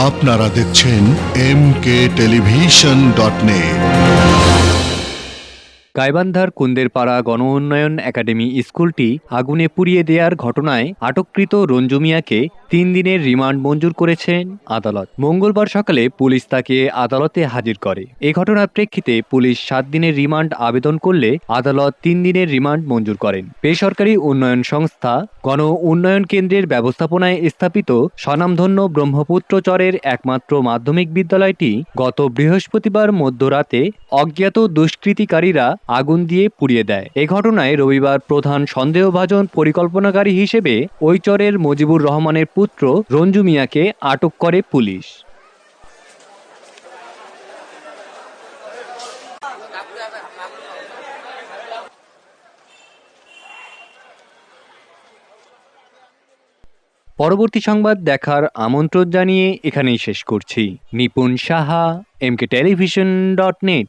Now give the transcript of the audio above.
আপনারা দেখছেন mkTelevision.net। গাইবান্ধার কুন্দেরপাড়া গণ উন্নয়ন একাডেমি স্কুলটি আগুনে পুড়িয়ে দেওয়ার ঘটনায় আটককৃত রঞ্জু মিয়াকে 3 দিনের রিমান্ড মঞ্জুর করেছেন আদালত। মঙ্গলবার সকালে পুলিশ তাকে আদালতে হাজির করে। এ ঘটনার প্রেক্ষিতে পুলিশ 7 দিনের রিমান্ড আবেদন করলে আদালত 3 দিনের রিমান্ড মঞ্জুর করেন। বেসরকারি উন্নয়ন সংস্থা গণ উন্নয়ন কেন্দ্রের ব্যবস্থাপনায় স্থাপিত স্বনামধন্য ব্রহ্মপুত্র চরের একমাত্র মাধ্যমিক বিদ্যালয়টি গত বৃহস্পতিবার মধ্যরাতে অজ্ঞাত দুষ্কৃতিকারীরা আগুন দিয়ে পুড়িয়ে দেয়। এ ঘটনায় রবিবার প্রধান সন্দেহভাজন পরিকল্পনাকারী হিসেবে ওই চরের মুজিবুর রহমানের পুত্র রঞ্জু মিয়াকে আটক করে পুলিশ। পরবর্তী সংবাদ দেখার আমন্ত্রণ জানিয়ে এখানেই শেষ করছি। নিপুণ সাহা, mkTelevision.net।